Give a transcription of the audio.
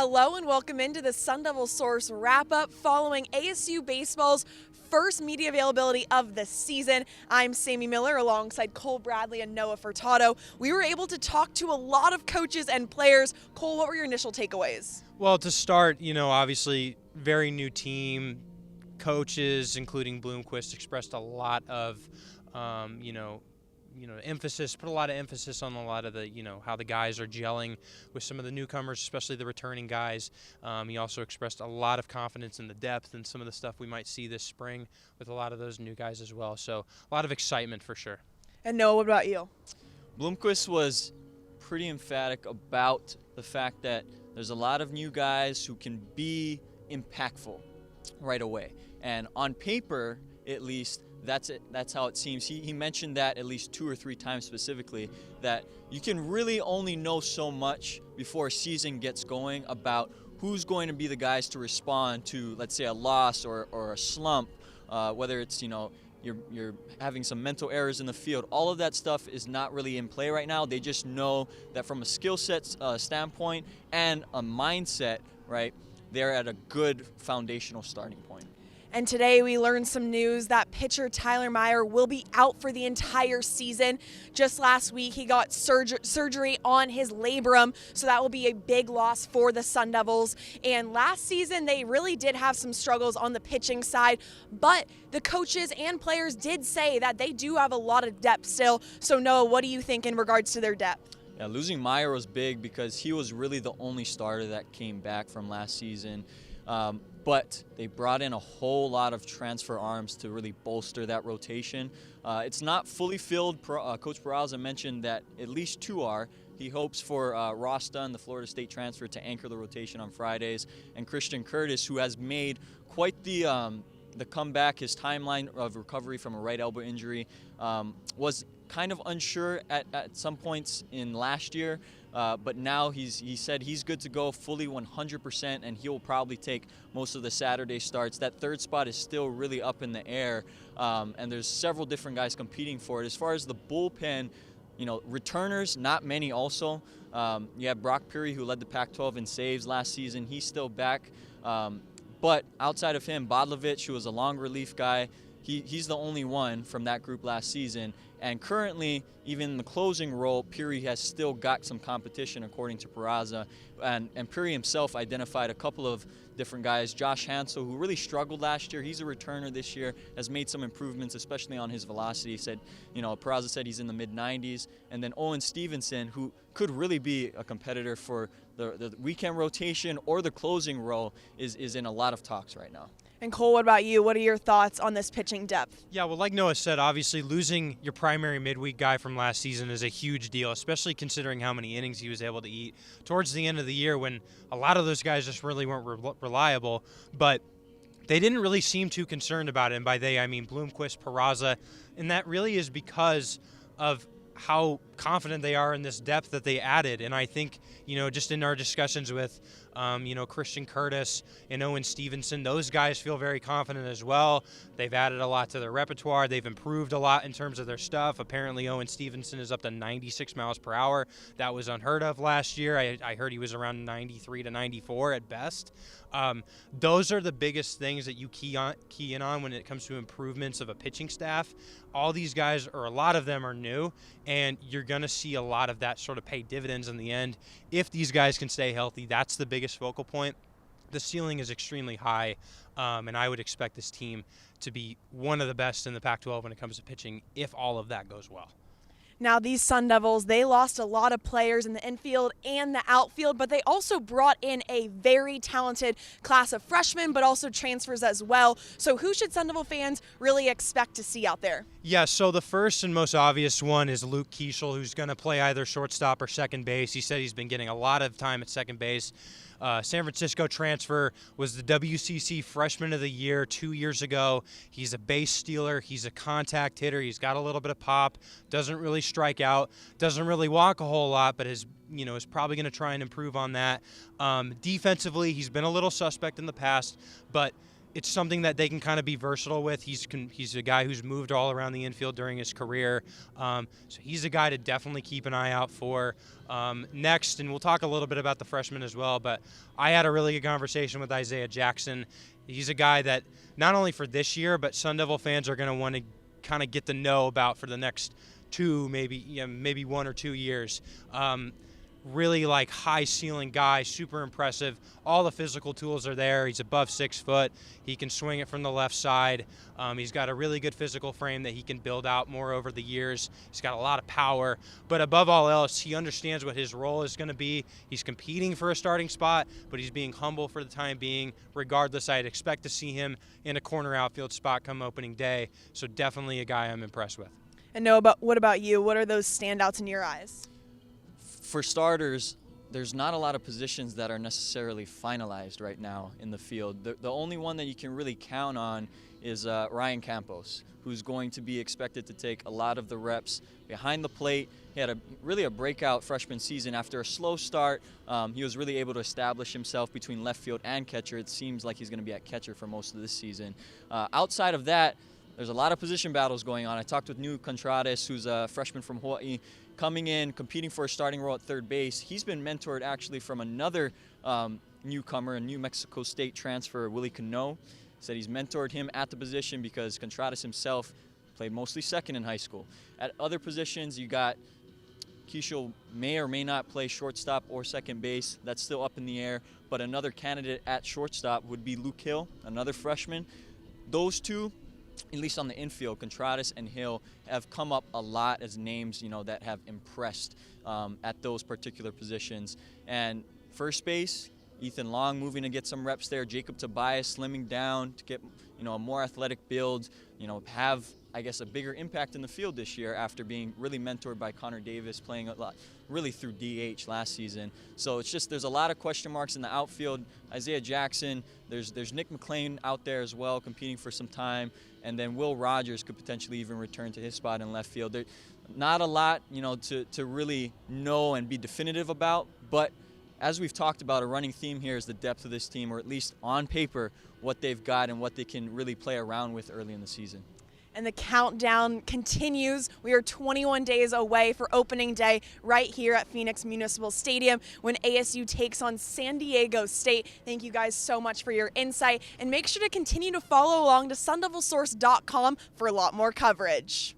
Hello and welcome into the Sun Devil Source wrap-up following ASU Baseball's first media availability of the season. I'm Sammy Miller alongside Cole Bradley and Noah Furtado. We were able to talk to a lot of coaches and players. Cole, what were your initial takeaways? Well, to start, obviously very new team. Coaches, including Bloomquist, expressed a lot of, emphasis, put a lot of emphasis on a lot of the, how the guys are gelling with some of the newcomers, especially the returning guys. He also expressed a lot of confidence in the depth and some of the stuff we might see this spring with a lot of those new guys as well. So a lot of excitement for sure. And Noah, what about you? Bloomquist was pretty emphatic about the fact that there's a lot of new guys who can be impactful right away. And on paper, at least, that's it. That's how it seems. He mentioned that at least 2 or 3 times specifically, that you can really only know so much before a season gets going about who's going to be the guys to respond to, let's say, a loss or a slump, whether it's, you're having some mental errors in the field. All of that stuff is not really in play right now. They just know that from a skill set standpoint and a mindset, right, they're at a good foundational starting point. And today we learned some news that pitcher Tyler Meyer will be out for the entire season. Just last week he got surgery on his labrum, so that will be a big loss for the Sun Devils. And last season they really did have some struggles on the pitching side, but the coaches and players did say that they do have a lot of depth still. So Noah, what do you think in regards to their depth? Yeah, losing Meyer was big because he was really the only starter that came back from last season. But they brought in a whole lot of transfer arms to really bolster that rotation. It's not fully filled. Coach Peraza mentioned that at least 2 are. He hopes for Ross Dunn, the Florida State transfer, to anchor the rotation on Fridays, and Christian Curtis, who has made quite the comeback. His timeline of recovery from a right elbow injury was kind of unsure at some points in last year, but now he said he's good to go fully 100%, and he will probably take most of the Saturday starts. That third spot is still really up in the air, and there's several different guys competing for it. As far as the bullpen, returners, not many also. You have Brock Peary, who led the Pac-12 in saves last season. He's still back. But outside of him, Bodlovich, who was a long relief guy, he's the only one from that group last season. And currently, even in the closing role, Peary has still got some competition, according to Peraza. And Peary himself identified a couple of different guys. Josh Hansel, who really struggled last year, he's a returner this year, has made some improvements, especially on his velocity. He said, Peraza said he's in the mid-90s. And then Owen Stevenson, who could really be a competitor for the weekend rotation or the closing role, is in a lot of talks right now. And Cole, what about you? What are your thoughts on this pitching depth? Yeah, well, like Noah said, obviously losing your primary midweek guy from last season is a huge deal, especially considering how many innings he was able to eat towards the end of the year when a lot of those guys just really weren't reliable. But they didn't really seem too concerned about it, and by they I mean Bloomquist, Peraza, and that really is because of how confident they are in this depth that they added. And I think, just in our discussions with, Christian Curtis and Owen Stevenson, those guys feel very confident as well. They've added a lot to their repertoire. They've improved a lot in terms of their stuff. Apparently, Owen Stevenson is up to 96 miles per hour. That was unheard of last year. I heard he was around 93 to 94 at best. Those are the biggest things that you key in on when it comes to improvements of a pitching staff. All these guys, or a lot of them, are new, and you're going to see a lot of that sort of pay dividends in the end. If these guys can stay healthy, that's the biggest focal point. The ceiling is extremely high, and I would expect this team to be one of the best in the Pac-12 when it comes to pitching if all of that goes well. Now, these Sun Devils, they lost a lot of players in the infield and the outfield, but they also brought in a very talented class of freshmen, but also transfers as well. So who should Sun Devil fans really expect to see out there? Yeah, so the first and most obvious one is Luke Kiesel, who's going to play either shortstop or second base. He said he's been getting a lot of time at second base. San Francisco transfer, was the WCC Freshman of the Year 2 years ago. He's a base stealer. He's a contact hitter. He's got a little bit of pop. Doesn't really strike out. Doesn't really walk a whole lot, but is probably going to try and improve on that. Defensively, he's been a little suspect in the past, but it's something that they can kind of be versatile with. He's a guy who's moved all around the infield during his career, so he's a guy to definitely keep an eye out for. Next, and we'll talk a little bit about the freshman as well, but I had a really good conversation with Isaiah Jackson. He's a guy that not only for this year, but Sun Devil fans are going to want to kind of get to know about for the next maybe 1 or 2 years. Really like high ceiling guy, super impressive. All the physical tools are there. He's above 6 foot. He can swing it from the left side. He's got a really good physical frame that he can build out more over the years. He's got a lot of power, but above all else, he understands what his role is going to be. He's competing for a starting spot, but he's being humble for the time being. Regardless, I'd expect to see him in a corner outfield spot come opening day. So definitely a guy I'm impressed with. And Noah, what about you? What are those standouts in your eyes? For starters, there's not a lot of positions that are necessarily finalized right now in the field. The only one that you can really count on is Ryan Campos, who's going to be expected to take a lot of the reps behind the plate. He had really a breakout freshman season. After a slow start, he was really able to establish himself between left field and catcher. It seems like he's going to be at catcher for most of this season. Outside of that, there's a lot of position battles going on. I talked with New Contreras, who's a freshman from Hawaii, coming in, competing for a starting role at third base. He's been mentored actually from another newcomer, a New Mexico State transfer, Willie Cano. Said he's mentored him at the position because Contreras himself played mostly second in high school. At other positions, you got Keishel may or may not play shortstop or second base. That's still up in the air. But another candidate at shortstop would be Luke Hill, another freshman. Those two, at least on the infield, Contreras and Hill have come up a lot as names, that have impressed at those particular positions. And first base, Ethan Long moving to get some reps there. Jacob Tobias slimming down to get, a more athletic build, have, I guess, a bigger impact in the field this year after being really mentored by Connor Davis, playing a lot, really through DH last season. So it's just, there's a lot of question marks in the outfield. Isaiah Jackson, there's Nick McLean out there as well, competing for some time. And then Will Rogers could potentially even return to his spot in left field. There's not a lot, to really know and be definitive about. But as we've talked about, a running theme here is the depth of this team, or at least on paper, what they've got and what they can really play around with early in the season. And the countdown continues. We are 21 days away for opening day right here at Phoenix Municipal Stadium when ASU takes on San Diego State. Thank you guys so much for your insight, and make sure to continue to follow along to SunDevilSource.com for a lot more coverage.